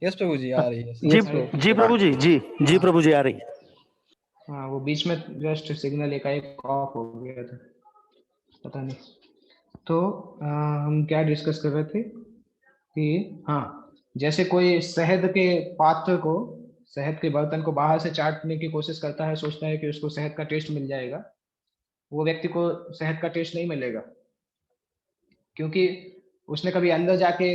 यस प्रभु जी आ रही है। जी जी प्रभु जी, जी प्रभु जी आ रही है। हाँ, वो बीच में जस्ट सिग्नल एकाएक ऑफ हो गया था, पता नहीं। तो हम क्या डिस्कस कर रहे थे कि हाँ, जैसे कोई शहद के पात्र को, शहद के बर्तन को बाहर से चाटने की कोशिश करता है, सोचता है कि उसको शहद का टेस्ट मिल जाएगा, वो व्यक्ति को शहद का टेस्ट नहीं मिलेगा, क्योंकि उसने कभी अंदर जाके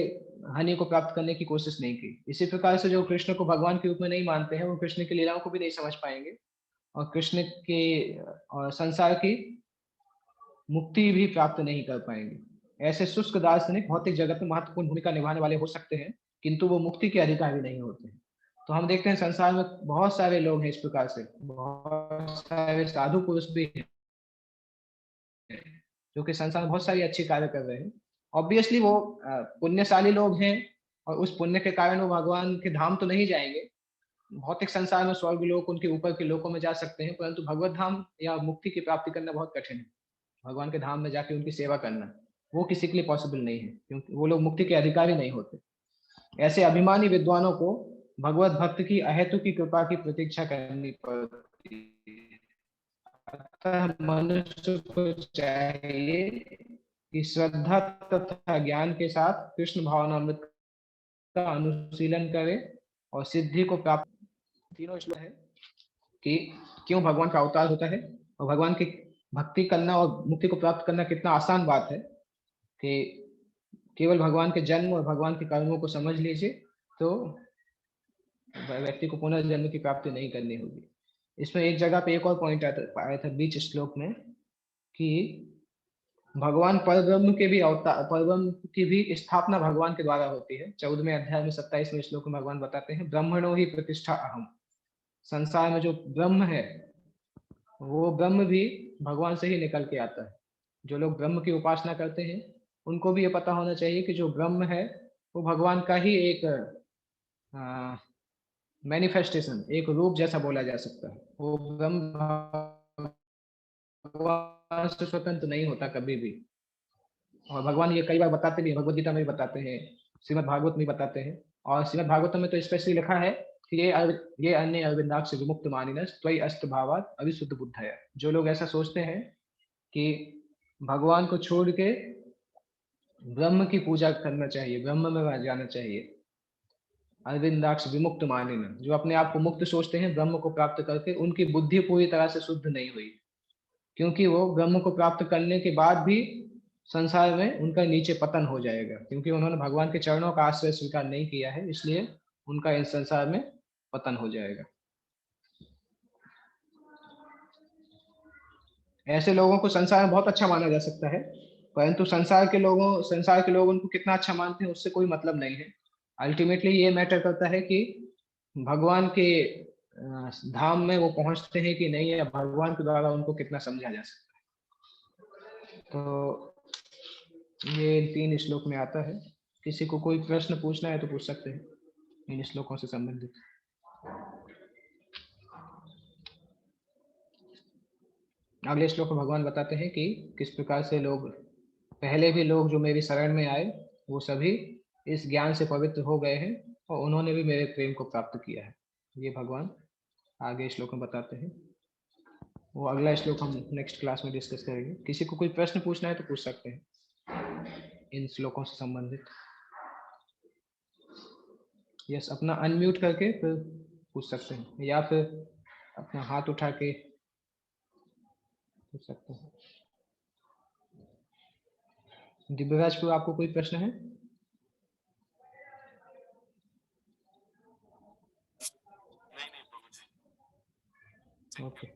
हनी को प्राप्त करने की कोशिश नहीं की। इसी प्रकार से जो कृष्ण को भगवान के रूप में नहीं मानते हैं, वो कृष्ण की लीलाओं को भी नहीं समझ पाएंगे और कृष्ण के और संसार की मुक्ति भी प्राप्त नहीं कर पाएंगे। ऐसे शुष्क दार्शनिक भौतिक जगत में महत्वपूर्ण भूमिका निभाने वाले हो सकते हैं, किंतु वो मुक्ति के अधिकारी नहीं होते हैं। तो हम देखते हैं संसार में बहुत सारे लोग हैं इस प्रकार से, बहुत सारे साधु पुरुष भी हैं जो कि संसार में बहुत सारी अच्छी कार्य कर रहे हैं। ऑब्वियसली वो पुण्यशाली लोग हैं और उस पुण्य के कारण वो भगवान के धाम तो नहीं जाएंगे, भौतिक संसार में स्वर्ग लोक उनके ऊपर के लोकों में जा सकते हैं, परंतु भगवत धाम या मुक्ति की प्राप्ति करना बहुत कठिन है। भगवान के धाम में जाके उनकी सेवा करना वो किसी के लिए पॉसिबल नहीं है, क्योंकि वो लोग मुक्ति के अधिकारी नहीं होते। ऐसे अभिमानी विद्वानों को भगवत भक्त की अहेतु की कृपा की प्रतीक्षा करनी पड़ती है। अतः मनुष्य को चाहिए कि श्रद्धा तथा ज्ञान के साथ कृष्ण भावनामृत का अनुशीलन करे और सिद्धि को प्राप्त। तीनों श्लोक है कि क्यों भगवान का अवतार होता है और भगवान की भक्ति करना और मुक्ति को प्राप्त करना कितना आसान बात है, कि केवल भगवान के जन्म और भगवान के कर्मों को समझ लीजिए तो व्यक्ति को पुनर्जन्म की प्राप्ति नहीं करनी होगी। इसमें एक जगह पे एक और पॉइंट आया था बीच श्लोक में कि भगवान परब्रह्म के भी अवतार, परब्रह्म की भी स्थापना भगवान के द्वारा होती है। 14वें अध्याय में 27वें श्लोक में भगवान बताते हैं, ब्रह्मणो ही प्रतिष्ठा अहम। संसार में जो ब्रह्म है वो ब्रह्म भी भगवान से ही निकल के आता है। जो लोग ब्रह्म की उपासना करते हैं उनको भी ये पता होना चाहिए कि जो ब्रह्म है वो भगवान का ही एक मैनिफेस्टेशन, एक रूप जैसा बोला जा सकता है। वो ब्रह्म भगवान से स्वतंत्र नहीं होता कभी भी। और भगवान ये कई बार बताते भी, भगवद गीता में भी बताते हैं, श्रीमद् भागवत में बताते हैं, और श्रीमद् भागवत में तो स्पेशली लिखा है कि ये अन्य अरविंदाक्ष विमुक्त मानिनस त्वयि अस्त भावात अविशुद्ध बुद्धया। जो लोग ऐसा सोचते हैं कि भगवान को छोड़ के ब्रह्म की पूजा करना चाहिए, ब्रह्म में जाना चाहिए, अरविंदाक्ष विमुक्त मानिन, जो अपने आप को मुक्त सोचते हैं ब्रह्म को प्राप्त करके, उनकी बुद्धि पूरी तरह से शुद्ध नहीं हुई, क्योंकि वो ब्रह्म को प्राप्त करने के बाद भी संसार में उनका नीचे पतन हो जाएगा, क्योंकि उन्होंने भगवान के चरणों का आश्रय स्वीकार नहीं किया है, इसलिए उनका इस संसार में पतन हो जाएगा। ऐसे लोगों को संसार में बहुत अच्छा माना जा सकता है, परंतु संसार के लोग उनको कितना अच्छा मानते हैं उससे कोई मतलब नहीं है। अल्टीमेटली ये मैटर करता है कि भगवान के धाम में वो पहुंचते हैं कि नहीं, या भगवान के द्वारा उनको कितना समझा जा सकता है। तो ये 3 श्लोक में आता है। किसी को कोई प्रश्न पूछना है तो पूछ सकते हैं इन श्लोकों से संबंधित। अगले श्लोक में भगवान बताते हैं कि किस प्रकार से लोग, पहले भी लोग जो मेरी शरण में आए वो सभी इस ज्ञान से पवित्र हो गए हैं और उन्होंने भी मेरे प्रेम को प्राप्त किया है। ये भगवान आगे श्लोक में बताते हैं। वो अगला श्लोक हम नेक्स्ट क्लास में डिस्कस करेंगे। किसी को कोई प्रश्न पूछना है तो पूछ सकते हैं इन श्लोकों से संबंधित। यस, अपना अनम्यूट करके फिर पूछ सकते हैं, या फिर अपना हाथ उठा के पूछ सकते हैं। दिव्यराज को आपको कोई प्रश्न है? ओके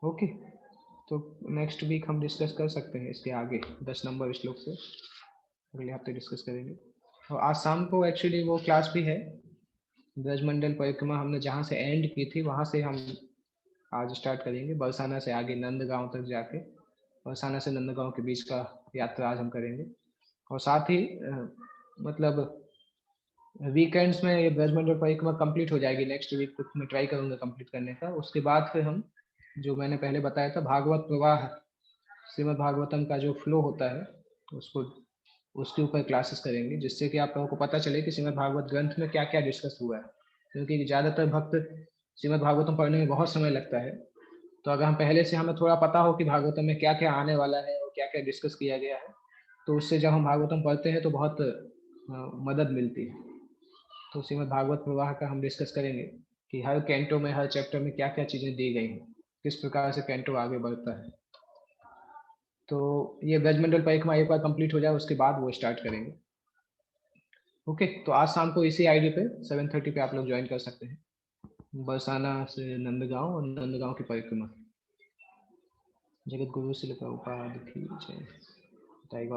ओके, तो नेक्स्ट वीक हम डिस्कस कर सकते हैं इसके आगे 10 नंबर श्लोक से, अगले हफ्ते डिस्कस करेंगे। और आज शाम को एक्चुअली वो क्लास भी है, ब्रजमंडल परिक्रमा हमने जहाँ से एंड की थी वहाँ से हम आज स्टार्ट करेंगे, बरसाना से आगे नंदगांव तक जाके, बरसाना से नंदगांव के बीच का यात्रा आज हम करेंगे। और साथ ही मतलब वीकेंड्स में ये ब्रजमंडल परिक्रमा कंप्लीट हो जाएगी, नेक्स्ट वीक तक मैं ट्राई करूंगा कंप्लीट करने का। उसके बाद फिर हम जो मैंने पहले बताया था भागवत प्रवाह, श्रीमद् भागवतम का जो फ्लो होता है उसको, उसके ऊपर क्लासेस करेंगे, जिससे कि आप लोगों को पता चले कि श्रीमद् भागवत ग्रंथ में क्या क्या डिस्कस हुआ है। क्योंकि ज़्यादातर भक्त श्रीमद् भागवतम पढ़ने में बहुत समय लगता है, तो अगर हम पहले से हमें थोड़ा पता हो कि भागवतम में क्या क्या आने वाला है और क्या क्या डिस्कस किया गया है, तो उससे जब हम भागवतम पढ़ते हैं तो बहुत मदद मिलती है। तो श्रीमद् भागवत प्रवाह का हम डिस्कस करेंगे कि हर कैंटो में, हर चैप्टर में क्या क्या चीज़ें दी गई हैं, किस प्रकार से कैंटो आगे बढ़ता है। तो ये ब्रजमंडल परिक्रमा एक बार कंप्लीट हो जाए उसके बाद वो स्टार्ट करेंगे। ओके, तो आज शाम को इसी आईडी पे 7:30 पे आप लोग ज्वाइन कर सकते हैं, बरसाना से नंदगांव और नंदगांव की परिक्रमा। जगत गुरु श्री प्रभुपाद की जय।